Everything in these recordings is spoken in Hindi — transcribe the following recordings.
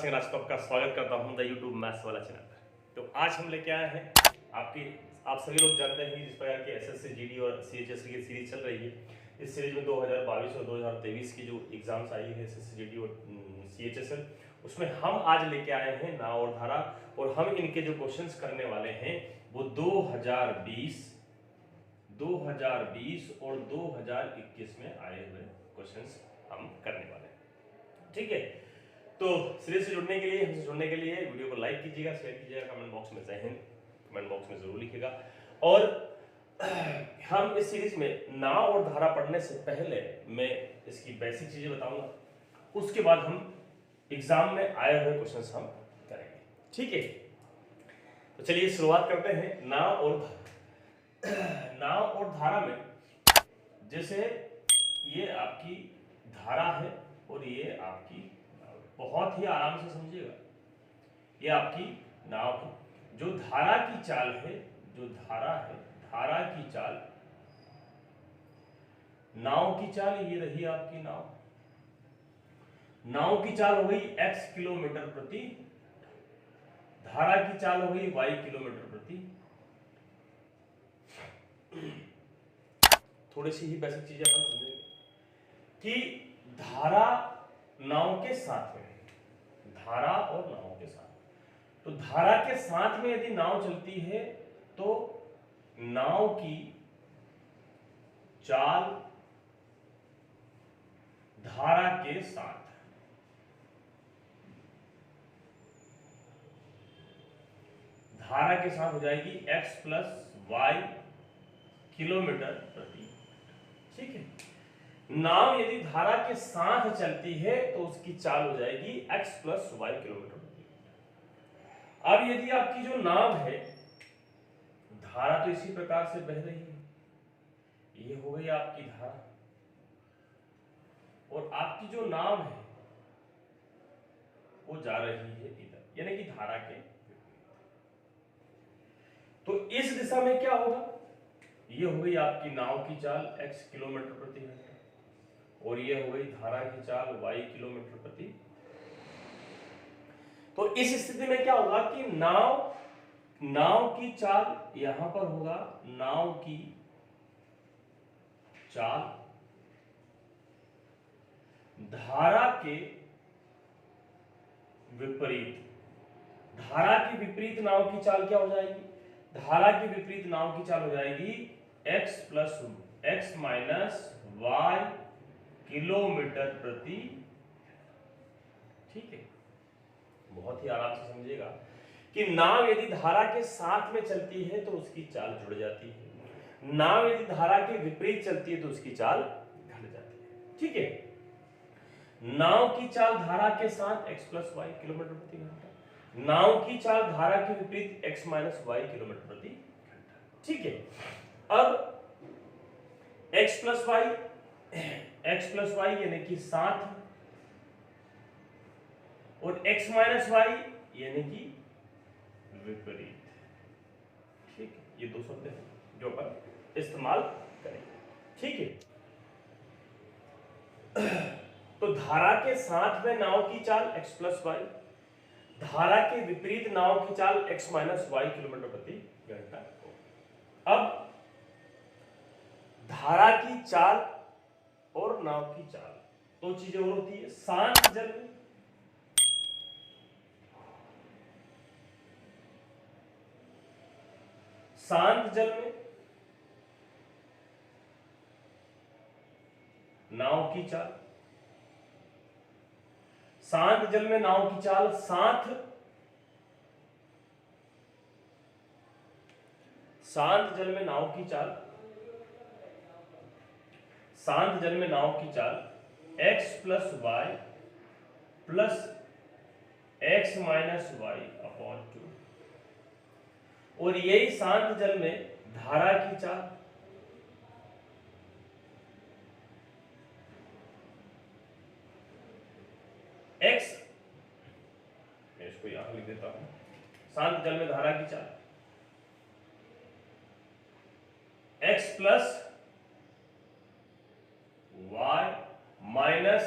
सिंह राजपूत का स्वागत करता हूं द यूट्यूब मैथ्स वाला चैनल पर। तो आज हम लेके आए हैं आप सभी लोग जानते हैं जिस प्रकार की एसएससी जीडी और सीएचएस की सीरीज चल रही है। इस सीरीज में 2022 और 2023 की जो एग्जाम्स आई है एसएससी जीडी और सीएचएस, उसमें हम आज लेके आए हैं नाव और धारा, और हम इनके जो क्वेश्चंस करने वाले हैं वो 2020 और 2021 में आए हुए क्वेश्चंस हम करने वाले हैं। ठीक है, तो सीरीज से जुड़ने के लिए हमसे जुड़ने के लिए वीडियो को लाइक कीजिएगा, शेयर कीजिएगा, कमेंट बॉक्स में जय हिंद कमेंट बॉक्स में जरूर लिखिएगा। और हम इस सीरीज में नाव और धारा पढ़ने से पहले मैं इसकी बेसिक चीजें बताऊंगा, उसके बाद हम एग्जाम में आए हुए क्वेश्चंस हम करेंगे। ठीक है, तो चलिए शुरुआत करते हैं नाव और धारा। नाव और धारा में जैसे ये आपकी धारा है और ये आपकी नाव है। बहुत ही आराम से समझिएगा, ये आपकी नाव है। जो धारा की चाल है, जो धारा है, धारा की चाल, नाव की चाल ये रही आपकी नाव। नाव की चाल हो गई x किलोमीटर प्रति, धारा की चाल हो गई y किलोमीटर प्रति। थोड़ी सी ही बेसिक चीजें अपन समझेंगे कि धारा नाव के साथ में, धारा और नाव के साथ, तो धारा के साथ में यदि नाव चलती है तो नाव की चाल धारा के साथ, धारा के साथ हो जाएगी x प्लस वाई किलोमीटर प्रति। ठीक है, नाव यदि धारा के साथ चलती है तो उसकी चाल हो जाएगी x प्लस वाई किलोमीटर प्रति। अब यदि आपकी जो नाव है, धारा तो इसी प्रकार से बह रही है, ये हो गई आपकी धारा, और आपकी जो नाव है वो जा रही है इधर, यानी कि धारा के विपरीत। तो इस दिशा में क्या होगा, ये हो गई आपकी नाव की चाल x किलोमीटर प्रति घंटा, और ये हो गई धारा की चाल y किलोमीटर प्रति। तो इस स्थिति में क्या होगा कि नाव की चाल यहां पर होगा, नाव की चाल धारा के विपरीत, धारा के विपरीत नाव की चाल क्या हो जाएगी, धारा के विपरीत नाव की चाल हो जाएगी x माइनस वाई किलोमीटर प्रति। ठीक है, बहुत ही आराम से समझिएगा कि नाव यदि धारा के साथ में चलती है तो उसकी चाल जुड़ जाती है, नाव यदि धारा के विपरीत चलती है तो उसकी चाल घट जाती है। ठीक है, नाव की चाल धारा के साथ x प्लस वाई किलोमीटर प्रति घंटा, नाव की चाल धारा के विपरीत x माइनस वाई किलोमीटर प्रति घंटा। ठीक है, अब x प्लस वाई यानी कि 7 और x माइनस वाई यानी कि विपरीत। ठीक है, ये दो शब्द हैं जो अपन इस्तेमाल करेंगे। ठीक है, तो धारा के साथ में नाव की चाल x प्लस वाई, धारा के विपरीत नाव की चाल x माइनस वाई किलोमीटर प्रति घंटा। अब धारा की चाल और नाव की चाल दो चीजें और होती है। शांत जल में, शांत जल में नाव की चाल, शांत जल में नाव की चाल, शांत जल में नाव की चाल, शांत जल में नाव की चाल x plus y plus x minus y upon 2, और यही शांत जल में धारा की चाल, x, मैं इसको यहां लिख देता हूं, शांत जल में धारा की चाल x plus y minus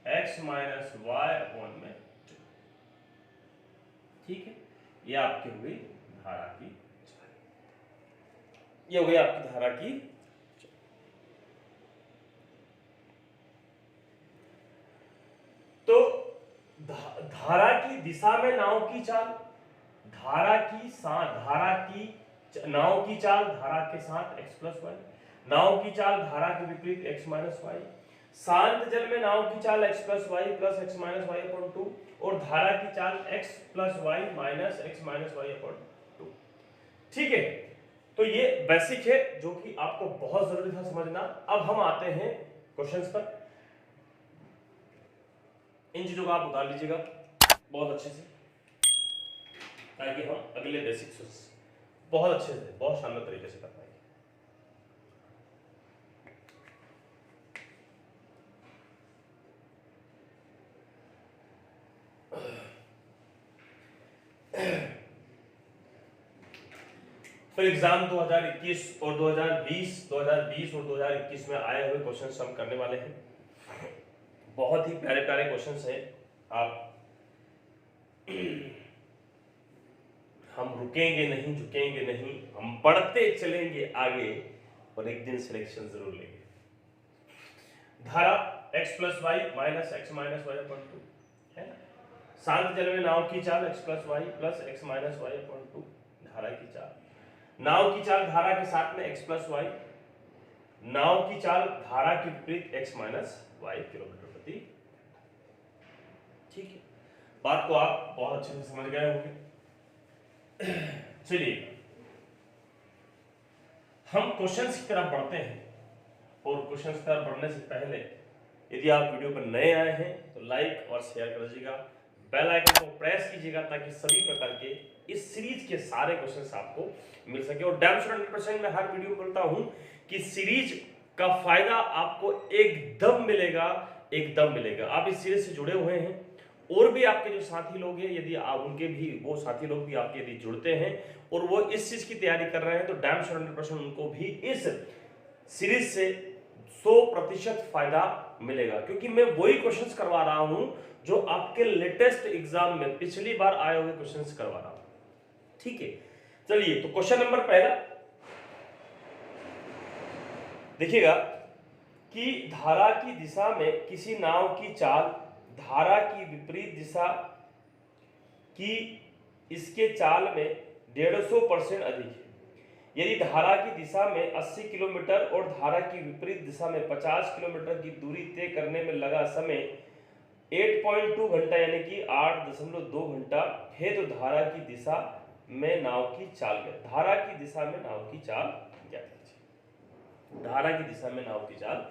x minus y upon में 2। ठीक है, ये आपकी हुई धारा की चाल, ये हो गई आपकी धारा की। तो धारा की दिशा में नाव की चाल, धारा की नाव की चाल धारा के साथ x प्लस वाई, नाव की चाल धारा के विपरीत x माइनस वाई, शांत जल में नाव की चाल x plus y plus x minus y upon 2 और धारा की चाल x plus y minus x minus y upon 2। ठीक है, तो ये बेसिक है जो कि आपको बहुत जरूरी था समझना। अब हम आते हैं क्वेश्चंस पर। इन चीजों को आप उतार लीजिएगा बहुत अच्छे से, ताकि हम अगले बेसिक्स बहुत अच्छे से, बहुत शानदार तरीके से कर पाएंगे। फिर एग्जाम 2021 और 2020 और 2021 में आए हुए क्वेश्चंस हम करने वाले हैं। बहुत ही प्यारे प्यारे क्वेश्चंस हैं। आप हम रुकेंगे नहीं, झुकेंगे नहीं, हम बढ़ते चलेंगे आगे और एक दिन सिलेक्शन जरूर लेंगे। धारा x plus y minus x minus y upon 2 है ना। शांत जल में नाव की चाल x plus y plus x minus y upon 2 धारा की चाल, नाव की चाल धारा के साथ में x प्लस वाई, नाव की चाल धारा के विपरीत x माइनस वाई किलोमीटर प्रति। ठीक है, बात को आप बहुत अच्छे से समझ गए होंगे। चलिए हम क्वेश्चंस की तरफ बढ़ते हैं, और क्वेश्चंस की तरफ बढ़ने से पहले यदि आप वीडियो पर नए आए हैं तो लाइक और शेयर कर दीजिएगा, बेल आइकन को प्रेस कीजिएगा ताकि सभी प्रकार के इस सीरीज के सारे क्वेश्चंस आपको मिल सके। और डैम श्योर 100% मैं हर वीडियो में बोलता हूं कि सीरीज का फायदा आपको एकदम मिलेगा, एकदम मिलेगा। आप इस सीरीज से जुड़े हुए हैं, और भी आपके जो साथी लोग हैं, यदि आप उनके भी वो साथी लोग भी आपके यदि जुड़ते हैं और वो इस चीज की तैयारी कर रहे हैं तो डैम श्योर 100% उनको भी इस सीरीज से 100% फायदा मिलेगा, क्योंकि मैं वही क्वेश्चंस करवा रहा हूं जो आपके लेटेस्ट एग्जाम में पिछली बार आए हुए क्वेश्चंस करवा रहा हूं। ठीक है, चलिए तो क्वेश्चन नंबर पहला देखिएगा कि धारा की दिशा में किसी नाव की चाल धारा की विपरीत दिशा की इसके चाल में 150% अधिक है। यदि धारा की दिशा में 80 किलोमीटर और धारा की विपरीत दिशा में 50 किलोमीटर की दूरी तय करने में लगा समय 8.2 घंटा यानी कि 8.2 घंटा है, तो धारा की दिशा में नाव की चाल ज्ञात। धारा की दिशा में नाव की चाल ज्ञात कीजिए, धारा की दिशा में नाव की चाल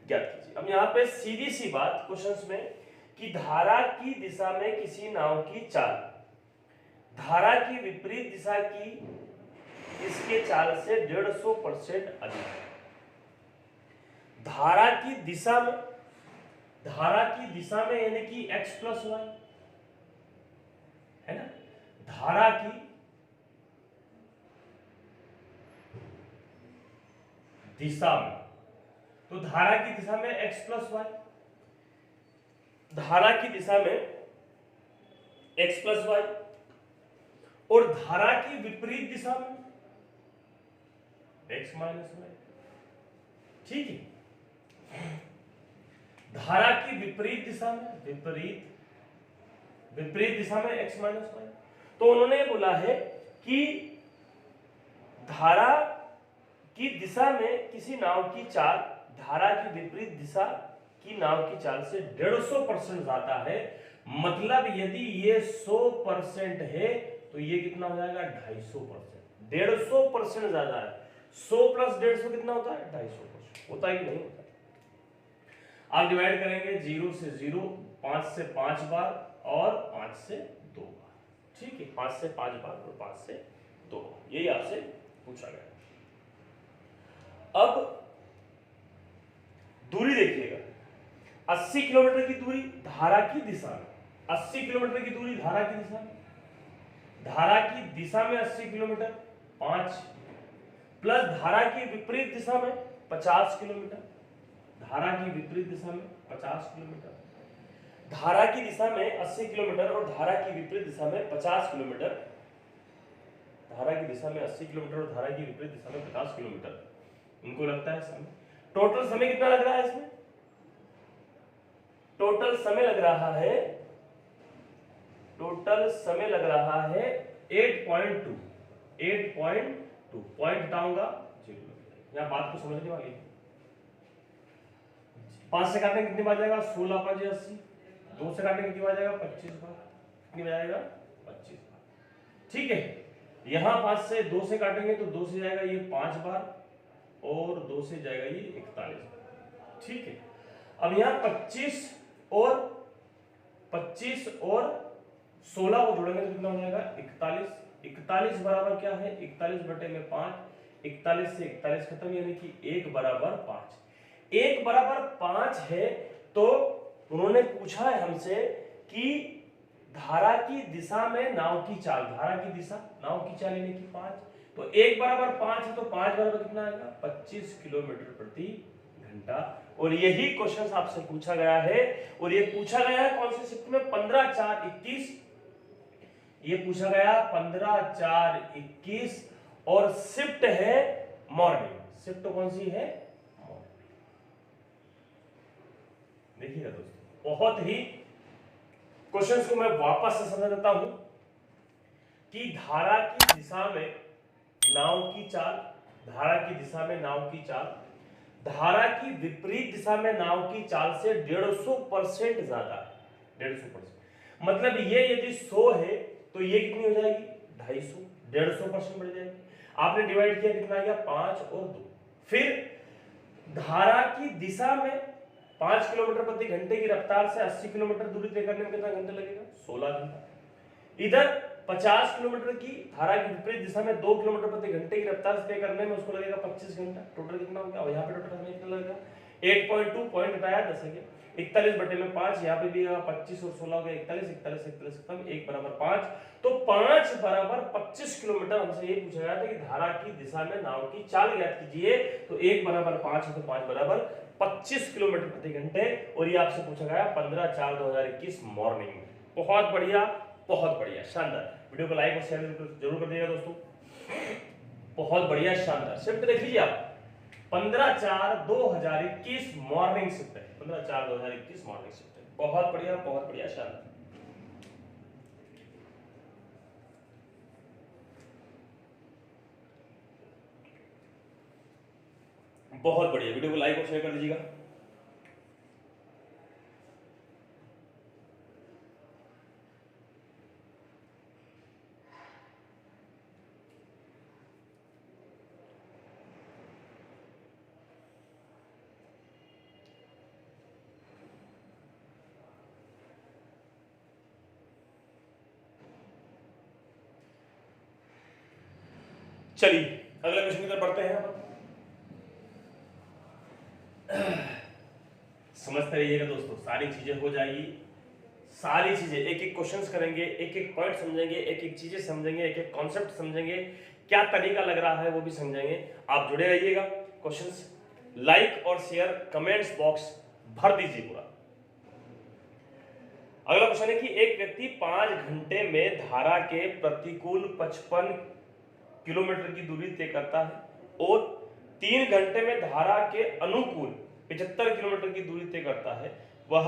ज्ञात कीजिए। अब यहाँ पे सीधी सी बात क्वेश्चंस में कि धारा की दिशा में किसी नाव की चाल धारा की विपरीत दिशा की इसके चाल से 150% अधिक है। धारा की दिशा में यानी कि x प्लस वाई है ना, धारा की दिशा में, तो धारा की दिशा में x प्लस वाई, धारा की दिशा में x प्लस वाई, और धारा की विपरीत दिशा में x माइनस वाई। ठीक है, धारा की विपरीत दिशा में विपरीत दिशा में x माइनस वाई। तो उन्होंने बोला है कि धारा की दिशा में किसी नाव की चाल धारा की विपरीत दिशा की नाव की चाल से 150% ज्यादा है। मतलब यदि ये 100% है तो ये कितना हो जाएगा 250%। 150% ज्यादा है। 100 प्लस 150 कितना होता है 250%। होता है कि नहीं होता? आप डिवाइड करेंगे 0 से 0, 5 से 5 बार और 5 से 2 बार। ठीक है, 5 से 5 बार और 5 से 2 बार, यही आपसे पूछा गया। अब दूरी देखिएगा, 80 किलोमीटर की दूरी धारा की दिशा में, 80 किलोमीटर की दूरी धारा की दिशा में, धारा की दिशा में 80 किलोमीटर 5 प्लस धारा की विपरीत दिशा में 50 किलोमीटर, धारा की विपरीत दिशा में 50 किलोमीटर। धारा की दिशा में 80 किलोमीटर और धारा की विपरीत दिशा में 50 किलोमीटर, धारा की दिशा में 80 किलोमीटर और धारा की विपरीत दिशा में 50 किलोमीटर इनको लगता है समय। टोटल समय कितना लग रहा है इसमें? टोटल समय लग रहा है, टोटल समय लग रहा है 8.2, 8.2 पॉइंट हटाऊंगा 0। यहां बात को समझने वाली है। 5 से काटने कितनी बार जाएगा? 16 5 80। 2 से काटने कितनी बार जाएगा? 25 बार। कितनी बार जाएगा? 25 बार। ठीक है, यहां 5 से 2 से काटेंगे तो 2 से जाएगा ये 5 बार और 2 से जाएगा ये 41 बार। ठीक है, अब यहां 25 और 16 को जोड़ेंगे तो कितना हो जाएगा? 41। 41 बराबर क्या है? 41 बटे में 5। 41 से 41 खत्म, यानी कि 1 बराबर 5। 1 बराबर 5 है तो उन्होंने पूछा है हमसे कि धारा की दिशा में नाव की चाल, धारा की दिशा नाव की चाल यानी कि 5, तो 1 बराबर 5 है तो 5 बराबर कितना आएगा? 25 किलोमीटर प्रति घंटा। और यही क्वेश्चन आपसे पूछा गया है, और ये पूछा गया है कौन से शिफ्ट में? 15/4/21। ये पूछा गया 15/4/21 और शिफ्ट है मॉर्निंग। शिफ्ट कौन सी है? मॉर्निंग। देखिएगा दोस्तों, बहुत ही क्वेश्चंस को मैं वापस से समझ देता हूं कि धारा की दिशा में नाव की चाल, धारा की दिशा में नाव की चाल धारा की विपरीत दिशा में नाव की चाल से 150% ज्यादा है। 150%, मतलब ये यदि 100 है तो ये कितनी हो जाएगी? 250, 150% बढ़ जाएगी। आपने डिवाइड किया, कितना आ गया? 5 और 2। फिर धारा की दिशा में 5 किलोमीटर प्रति घंटे की रफ्तार से 80 किलोमीटर दूरी तय करने में कितना घंटा लगेगा? 16 घंटा। इधर 50 किलोमीटर की धारा की विपरीत दिशा में 2 किलोमीटर प्रति घंटे की रफ्तार से तय करने में उसको लगेगा 25 घंटा। टोटल कितना हो गया? और यहाँ पे टोटल हमें कितना लगेगा? 8.2 पॉइंट हटाया 10 है 41 बटे में 5, यहाँ पे भी 25 और 16 हो गया 41, 41 41 खत्म, 1 बराबर 5। तो 5 बराबर 25 किलोमीटर हमसे ये पूछा गया था कि धारा की दिशा में नाव की चाल ज्ञात कीजिए। तो 1 बराबर 5 है तो 5 बराबर 25 किलोमीटर प्रति घंटे। और ये आपसे पूछा गया 15/4/2021 मॉर्निंग में। बहुत बढ़िया, बहुत बढ़िया, शानदार। वीडियो को लाइक और शेयर जरूर कर दीजिएगा दोस्तों। बहुत बढ़िया, शानदार। शिफ्ट देख लीजिए आप, 15/4/2021 मॉर्निंग शिफ्ट है। 15/4/2021 मॉर्निंग शिफ्ट है। बहुत बढ़िया, बहुत बढ़िया, शानदार। बहुत बढ़िया, वीडियो को लाइक और शेयर कर दीजिएगा। चलिए अगले क्वेश्चन की तरफ बढ़ते हैं। समझते रहिएगा दोस्तों, सारी चीजें हो जाएगी, सारी चीजें, एक एक क्वेश्चंस करेंगे, एक एक पॉइंट समझेंगे, एक एक चीजें समझेंगे, एक एक कॉन्सेप्ट समझेंगे, क्या तरीका लग रहा है वो भी समझेंगे। आप जुड़े रहिएगा। क्वेश्चंस लाइक और शेयर कमेंट्स बॉक्स भर दीजिए पूरा। अगला क्वेश्चन है कि एक व्यक्ति 5 घंटे में धारा के प्रतिकूल 55 किलोमीटर की दूरी तय करता है और 3 घंटे में धारा के अनुकूल 75 किलोमीटर की दूरी तय करता है। वह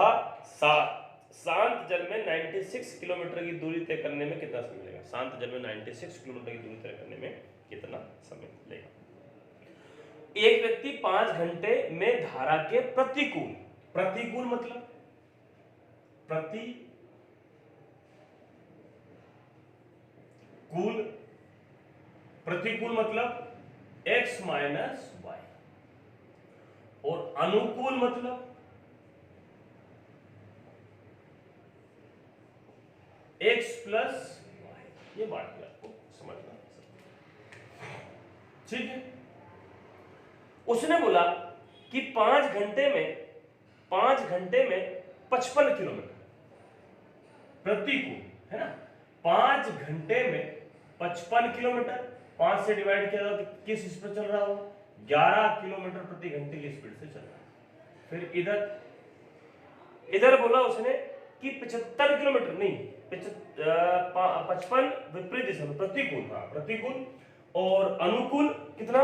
शांत जल में 96 किलोमीटर की दूरी तय करने में कितना समय लगेगा? शांत जल में 96 किलोमीटर की दूरी तय करने में कितना समय लगेगा? एक व्यक्ति 5 घंटे में धारा के प्रतिकूल, प्रतिकूल मतलब प्रतिकूल मतलब x माइनस वाई, और अनुकूल मतलब x प्लस वाई। ये बात आपको समझना, ठीक है। उसने बोला कि 5 घंटे में 55 किलोमीटर प्रतिकूल है ना। 5 घंटे में 55 किलोमीटर, 5 से डिवाइड किया जाए तो किस स्पीड चल रहा हो? 11 किलोमीटर प्रति घंटे की स्पीड से चल रहा है। फिर इधर बोला उसने कि 75 किलोमीटर नहीं 55 विपरीत दिशा में प्रतिकूल, हाँ प्रतिकूल, और अनुकूल कितना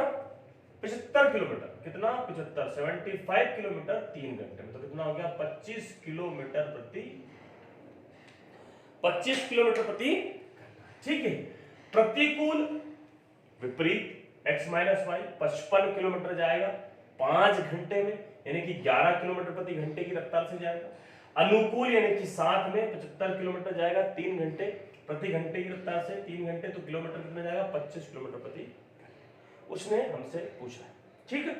75 किलोमीटर, कितना 75 किलोमीटर 3 घंटे में, तो कितना हो गया 25 किलोमीटर प्रति, ठीक है। प्रतिकूल विपरीत x माइनस वाई 55 किलोमीटर जाएगा 5 घंटे में, यानी कि 11 किलोमीटर प्रति घंटे की रफ्तार से जाएगा। अनुकूल यानी कि साथ में 75 किलोमीटर जाएगा 3 घंटे प्रति घंटे की रफ्तार से, 3 घंटे तो किलोमीटर कितना जाएगा 25 किलोमीटर प्रति घंटे। उसने हमसे पूछा है, ठीक है।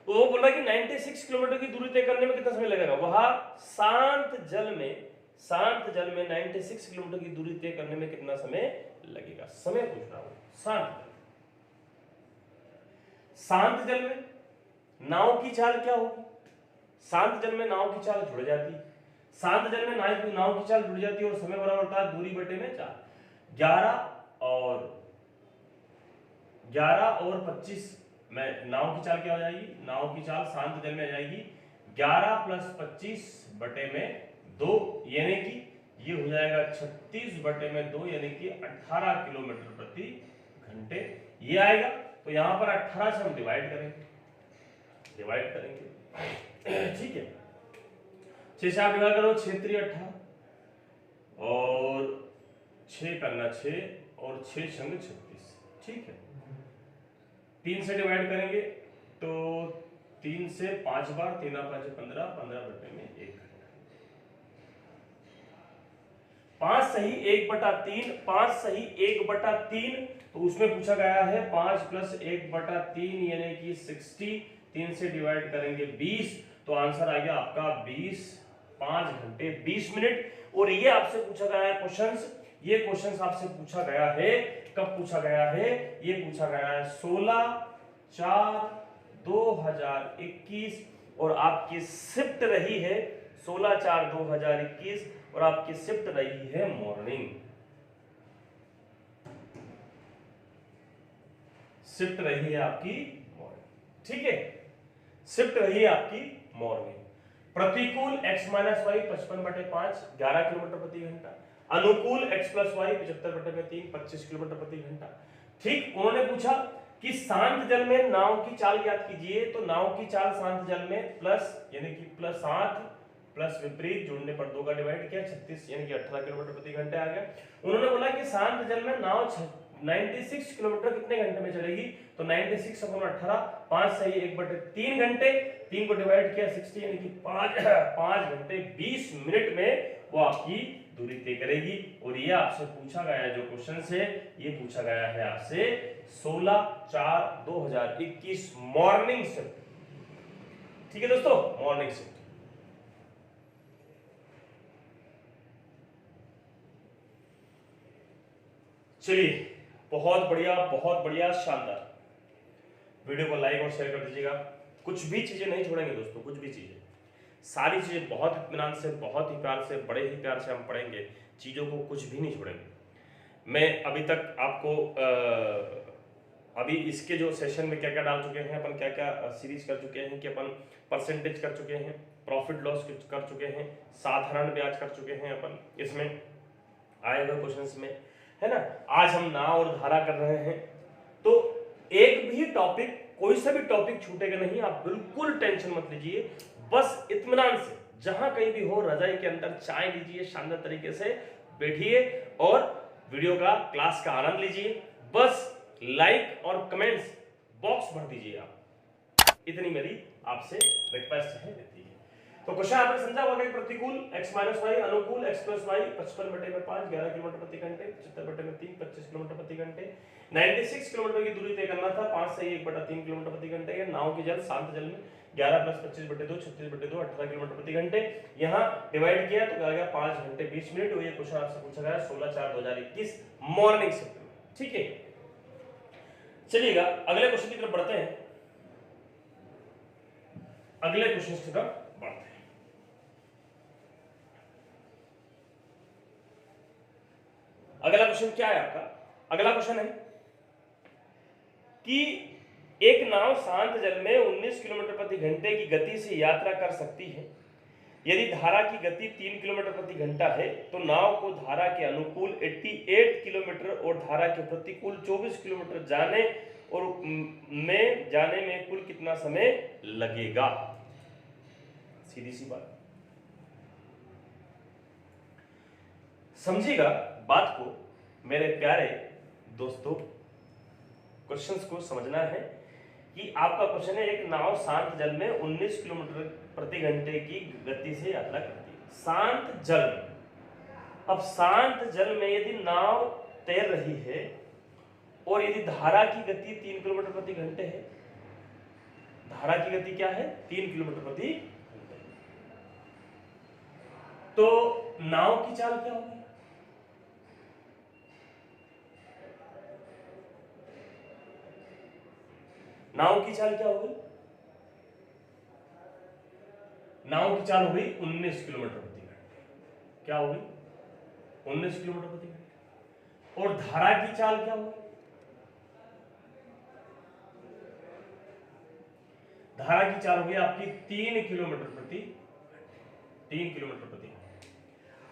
तो वो बोला कि 96 किलोमीटर की दूरी तय करने में कितना समय लगेगा। वहां शांत जल में 96 किलोमीटर की दूरी तय करने में कितना समय लगेगा, समय पूछ रहा हूं। शांत जल में नाव की चाल क्या होगी। शांत जल में नाव की चाल जुड़ जाती है, शांत जल में नाव की चाल जुड़ जाती है और समय बराबर होता है दूरी बटे में 4। 11 और 25 में नाव की चाल क्या हो जाएगी, नाव की चाल शांत जल में आ जाएगी 11 + 25 बटे में 2, यानी कि ये हो जाएगा 36 बटे में 2, यानी कि 18 किलोमीटर प्रति घंटे ये आएगा। तो यहां पर 18 से हम डिवाइड करेंगे, ठीक है। 6 से आप डिवाइड करो 6 3 18 और 6 करना 6 और 6 संग 36, ठीक है। 3 से डिवाइड करेंगे तो 3 से 5 बार, 3 5 15, 15 बटे में 1 घंटा। 5 सही 1/3, 5 सही 1/3, तो उसमें पूछा गया है 5 + 1/3 यानी कि 60। 3 से डिवाइड करेंगे 20, तो आंसर आ गया आपका 5 घंटे 20 मिनट। और ये आपसे पूछा गया है क्वेश्चंस, ये क्वेश्चंस आपसे पूछा गया है, कब पूछा गया है, ये पूछा गया है 16/4/2021 और आपकी शिफ्ट रही है 16/4/2021 और आपकी शिफ्ट रही है मॉर्निंग, शिफ्ट रही है आपकी मॉर्निंग, ठीक है, शिफ्ट रही है आपकी मॉर्निंग। प्रतिकूल x माइनस वाई 55/5 11 किलोमीटर प्रति घंटा, अनुकूल x + y 75/3 25 किलोमीटर प्रति घंटा, ठीक। उन्होंने पूछा कि शांत जल में नाव की चाल ज्ञात कीजिए, तो नाव की चाल शांत जल में प्लस यानी कि +7 प्लस विपरीत जोड़ने पर 2 का डिवाइड किया 36 यानी कि 18 किलोमीटर प्रति घंटे आ गया। उन्होंने बोला कि शांत जल में नाव 96 किलोमीटर कितने घंटे में चलेगी, तो 96/18 5 सही 1/3 घंटे, 3 को डिवाइड किया 60 यानी कि 5 घंटे 20 मिनट में वो आपकी दूरी तय करेगी। और ये आपसे पूछा गया है जो क्वेश्चन है, ये पूछा गया है आपसे 16/4/2021 मॉर्निंग शिफ्ट, ठीक है दोस्तों, मॉर्निंग शिफ्ट। चलिए बहुत बढ़िया शानदार। वीडियो को लाइक और शेयर कर दीजिएगा, कुछ भी चीजें नहीं छोड़ेंगे दोस्तों, कुछ भी चीजें, सारी चीजें बहुत इत्मीनान से, बहुत ही प्यार से, बड़े ही प्यार से हम पढ़ेंगे, चीजों को कुछ भी नहीं छोड़ेंगे। मैं अभी तक आपको अभी इसके जो सेशन में क्या क्या डाल चुके हैं अपन, क्या क्या सीरीज कर चुके हैं कि अपन परसेंटेज कर चुके हैं, प्रॉफिट लॉस कर चुके हैं, साधारण ब्याज कर चुके हैं अपन इसमें आए हुए क्वेश्चंस में, है ना। आज हम नाव और धारा कर रहे हैं, तो एक भी टॉपिक, कोई सा भी टॉपिक छूटेगा नहीं, आप बिल्कुल टेंशन मत लीजिए, बस इत्मीनान से जहां कहीं भी हो रजाई के अंदर चाय लीजिए, शानदार तरीके से बैठिए और वीडियो का क्लास का आनंद लीजिए। बस लाइक और कमेंट्स बॉक्स भर दीजिए आप, इतनी मेरी आपसे रिक्वेस्ट है देती है। तो क्वेश्चन आपने समझा होगा कि प्रतिकूल x माइनस वाई, अनुकूल x प्लस वाई 55/5 11 किलोमीटर प्रति घंटे, 75/3 25 किलोमीटर प्रति घंटे, 96 किलोमीटर की दूरी तय करना था, 5 से 1/3 किलोमीटर प्रति घंटे। ये नाव की जल शांत जल में 11 + 25/2 36/2 18 किलोमीटर प्रति घंटे, यहाँ डिवाइड किया तो आ गया 5 घंटे 20 मिनट। और ये क्वेश्चन आपसे पूछा गया 16/4/2021 मॉर्निंग शिफ्ट में, ठीक है। चलिएगा अगले क्वेश्चन की तरफ बढ़ते हैं, अगले क्वेश्चन की तरफ बढ़ते हैं। अगला क्वेश्चन क्या है आपका, अगला क्वेश्चन है कि एक नाव शांत जल में 19 किलोमीटर प्रति घंटे की गति से यात्रा कर सकती है, यदि धारा की गति 3 किलोमीटर प्रति घंटा है तो नाव को धारा के अनुकूल 88 किलोमीटर और धारा के प्रतिकूल 24 किलोमीटर जाने में कुल कितना समय लगेगा? सीधी सी बात, समझिएगा बात को मेरे प्यारे दोस्तों। क्वेश्चंस को समझना है कि आपका क्वेश्चन है, एक नाव शांत जल में 19 किलोमीटर प्रति घंटे की गति से यात्रा करती है। शांत जल में, अब शांत जल में यदि नाव तैर रही है और यदि धारा की गति 3 किलोमीटर प्रति घंटे है, धारा की गति क्या है? 3 किलोमीटर प्रति घंटे, तो नाव की चाल क्या होगी? नाव की चाल क्या होगी? नाव की चाल होगी 19 किलोमीटर प्रति घंटे। क्या होगी? 19 किलोमीटर प्रति घंटे। और धारा की चाल क्या होगी? धारा की चाल होगी आपकी 3 किलोमीटर प्रति घंटे। 3 किलोमीटर प्रति घंटे।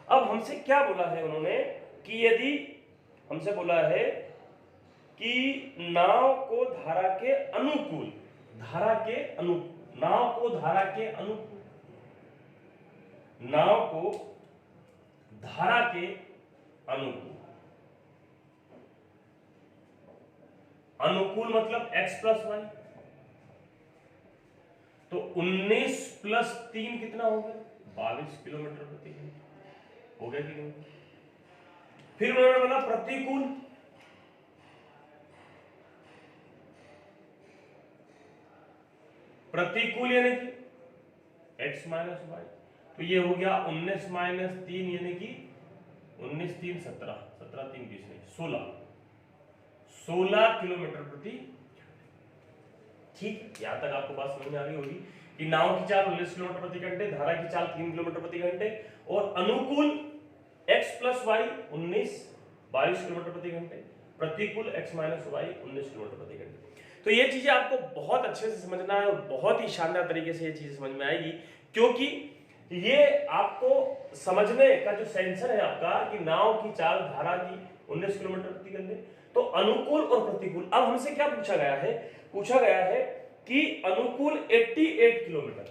अब हमसे क्या बोला है उन्होंने कि यदि हमसे बोला है कि नाव को धारा के अनुकूल, नाव को धारा के अनुकूल, नाव को धारा के अनुकूल मतलब x प्लस वाई, तो 19 प्लस 3 कितना हो गया? 22 किलोमीटर प्रति घंटे। हो गया कि नहीं? फिर उन्होंने बोला प्रतिकूल, प्रतिकूल यानी कि x माइनस वाई, तो ये हो गया 19 माइनस 3 यानी कि 19 3 17, 17 3 20 नहीं 16 किलोमीटर प्रति। ठीक, यहां तक आपको बात समझ में आ गई होगी कि नाव की चाल 19 किलोमीटर प्रति घंटे, धारा की चाल 3 किलोमीटर प्रति घंटे और अनुकूल x प्लस वाई 19 22 किलोमीटर प्रति घंटे, प्रतिकूल x माइनस वाई 19 किलोमीटर प्रति घंटे। तो ये चीजें आपको बहुत अच्छे से समझना है और बहुत ही शानदार तरीके से ये चीजें समझ में आएगी, क्योंकि ये आपको समझने का जो सेंसर है आपका कि नाव की चाल धारा की 19 किलोमीटर प्रति घंटे, तो अनुकूल और प्रतिकूल। अब हमसे क्या पूछा गया है? पूछा गया है कि अनुकूल 88 किलोमीटर,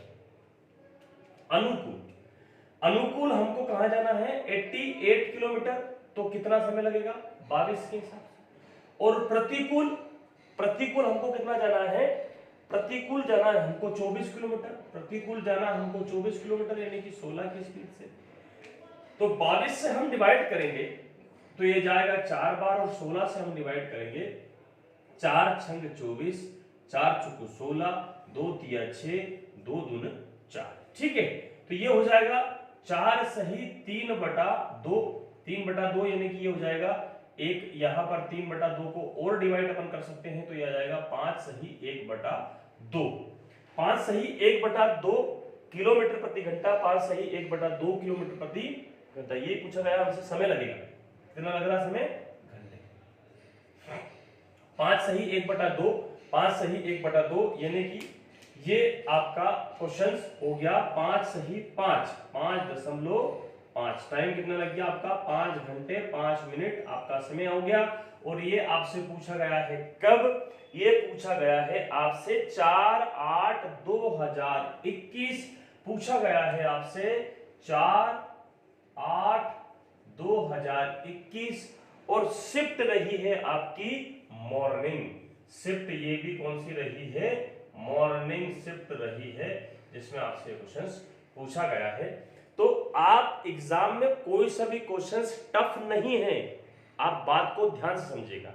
अनुकूल हमको कहां जाना है? 88 किलोमीटर, तो कितना समय लगेगा? 22 के हिसाब से। और प्रतिकूल हमको कितना जाना है? प्रतिकूल जाना है हमको 24 किलोमीटर, प्रतिकूल जाना हमको 24 किलोमीटर यानी कि 16 की स्पीड से। तो 22 से हम डिवाइड करेंगे तो ये जाएगा 4 बार, और 16 से हम डिवाइड करेंगे 4 छंग 24, 4 चुको 16, 2 तिया 6, 2 दून 4। ठीक है, तो ये हो जाएगा 4 सही 3/2, 3/2 यानी कि ये हो जाएगा एक, यहां पर 3/2 को और डिवाइड अपन कर सकते हैं तो ये आ जाएगा 5 सही 1/2, 5 सही 1/2 किलोमीटर प्रति घंटा, 5 सही 1/2 किलोमीटर प्रति घंटा। ये पूछा गया हमसे समय लगेगा, कितना लग रहा समय? घंटे। 5 सही 1/2, 5 सही 1/2 यानी कि ये आपका क्वेश्चन हो गया 5 सही 5, 5.5। टाइम कितना लग गया आपका? 5 घंटे 5 मिनट आपका समय हो गया। और ये आपसे पूछा गया है कब? ये पूछा गया है आपसे 4/8/2021 पूछा गया है आपसे 4/8/2021 और शिफ्ट रही है आपकी मॉर्निंग शिफ्ट। ये भी कौन सी रही है? मॉर्निंग शिफ्ट रही है, जिसमें आपसे क्वेश्चंस पूछा गया है। तो आप एग्जाम में कोई सा भी क्वेश्चंस टफ नहीं है, आप बात को ध्यान से समझिएगा।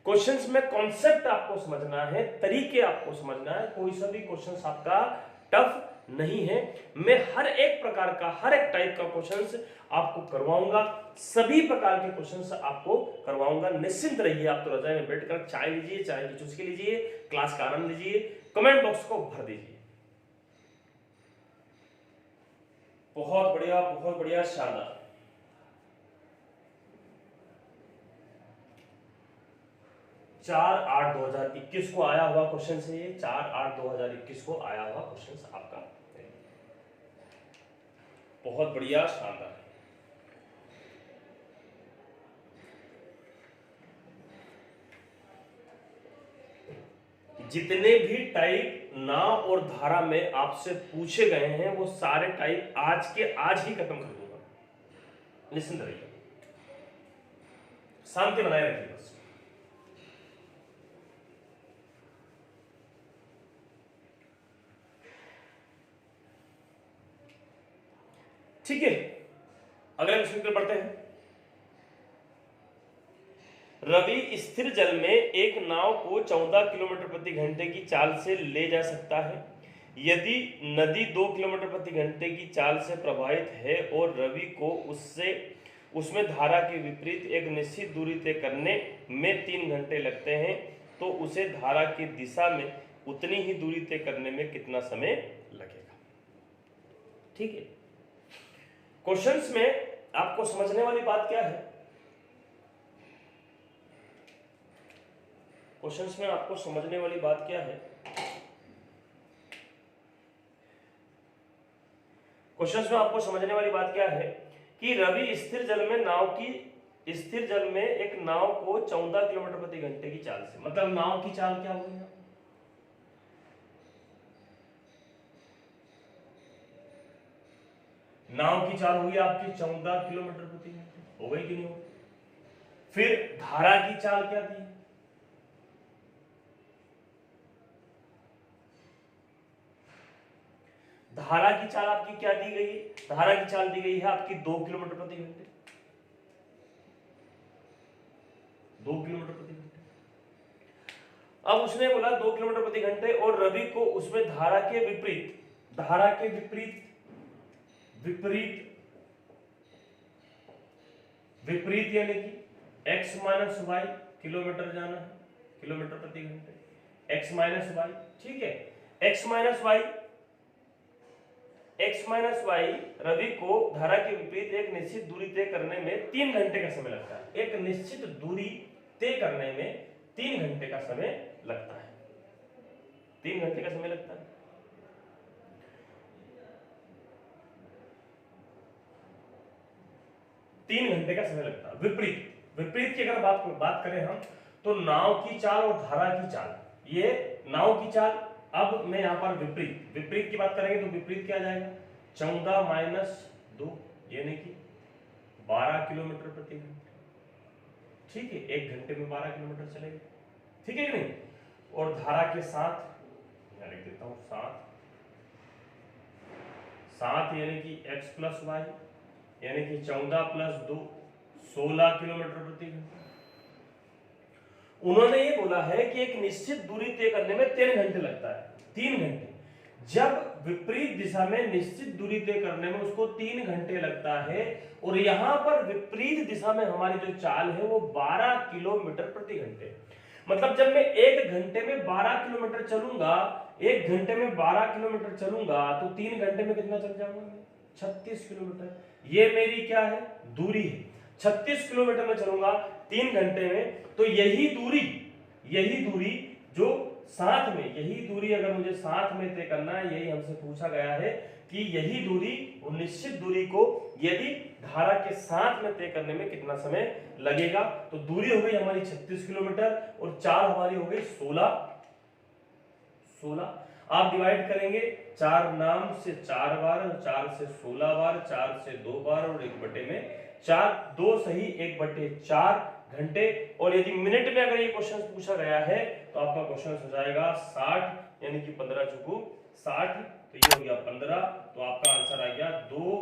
क्वेश्चंस में कॉन्सेप्ट आपको समझना है, तरीके आपको समझना है, कोई सा भी क्वेश्चंस आपका टफ नहीं है। मैं हर एक प्रकार का, हर एक टाइप का क्वेश्चंस आपको करवाऊंगा, सभी प्रकार के क्वेश्चंस आपको करवाऊंगा। निश्चिंत रहिए, आप तो रजाई में बैठकर चाय लीजिए, चाय की चुस्की लीजिए, क्लास का आनंद लीजिए, कमेंट बॉक्स को भर दीजिए। बहुत बढ़िया, शानदार। चार 8/2021 को आया हुआ क्वेश्चन है ये, 4/8/2021 को आया हुआ क्वेश्चन आपका। बहुत बढ़िया, शानदार। जितने भी टाइप नाव और धारा में आपसे पूछे गए हैं वो सारे टाइप आज के आज ही खत्म कर दूंगा। निश्चिंत रहिए, शांति बनाए रखिए बस। ठीक है, अगले क्वेश्चन पर पढ़ते हैं। रवि स्थिर जल में एक नाव को 14 किलोमीटर प्रति घंटे की चाल से ले जा सकता है। यदि नदी 2 किलोमीटर प्रति घंटे की चाल से प्रवाहित है और रवि को उसमें धारा के विपरीत एक निश्चित दूरी तय करने में 3 घंटे लगते हैं, तो उसे धारा की दिशा में उतनी ही दूरी तय करने में कितना समय लगेगा। ठीक है, क्वेश्चंस में आपको समझने वाली बात क्या है? क्वेश्चंस में आपको समझने वाली बात क्या है? क्वेश्चंस में आपको समझने वाली बात क्या है कि रवि स्थिर जल में एक नाव को 14 किलोमीटर प्रति घंटे की चाल से, मतलब नाव की चाल क्या होगी? नाव की चाल होगी आपकी 14 किलोमीटर प्रति घंटे, हो गई कि नहीं होगी? फिर धारा की चाल क्या दी? धारा की चाल आपकी क्या दी गई है? धारा की चाल दी गई है आपकी 2 किलोमीटर प्रति घंटे, 2 किलोमीटर प्रति घंटे। अब उसने बोला 2 किलोमीटर प्रति घंटे और रवि को उसमें धारा के विपरीत यानी कि x माइनस वाई किलोमीटर जाना है, किलोमीटर प्रति घंटे, x माइनस वाई। ठीक है, x माइनस वाई रवि को धारा के विपरीत एक निश्चित दूरी तय करने में 3 घंटे का समय लगता है। एक निश्चित दूरी तय करने में 3 घंटे का समय लगता है, 3 घंटे का समय लगता है। तीन घंटे का समय लगता है। विपरीत की अगर बात करें हम, तो नाव की चाल और धारा की चाल, ये नाव की चाल। अब मैं यहां पर विपरीत की बात करेंगे तो विपरीत क्या आ जाएगा? 14 माइनस 2 यानी कि 12 किलोमीटर प्रति घंटे। ठीक है, 1 घंटे में 12 किलोमीटर चलेगा। ठीक है कि नहीं? और धारा के साथ यहां लिख देता हूं, साथ यानी कि x प्लस वाई यानी कि 14 प्लस 2 16 किलोमीटर प्रति घंटे। उन्होंने ये बोला है कि एक निश्चित दूरी तय करने में 3 घंटे लगता है, 3 घंटे। जब विपरीत दिशा में निश्चित दूरी तय करने में उसको 3 घंटे लगता है, और यहां पर विपरीत दिशा में हमारी जो चाल है वो 12 किलोमीटर प्रति घंटे। मतलब जब मैं 1 घंटे में 12 किलोमीटर चलूंगा, 1 घंटे में 12 किलोमीटर चलूंगा, तो 3 घंटे में कितना चल जाऊंगा? 36 किलोमीटर। ये मेरी क्या है? दूरी है। 36 किलोमीटर में चलूंगा 3 घंटे में, तो यही दूरी जो साथ में, यही दूरी अगर मुझे साथ में तय करना है, यही हमसे पूछा गया है कि यही दूरी, निश्चित दूरी को यदि धारा के साथ में तय करने में कितना समय लगेगा। तो दूरी हो गई हमारी 36 किलोमीटर और चाल हमारी हो गई 16। आप डिवाइड करेंगे 4 नाम से 4 बार, 4 से 16 बार, 4 से 2 बार और 1/4 में 4, 2 सही 1/4 घंटे। और यदि मिनट में अगर ये क्वेश्चन पूछा गया है तो आपका क्वेश्चन हो जाएगा 60 यानी कि 15 चुकू 60, तो ये हो गया 15। तो आपका आंसर आ गया 2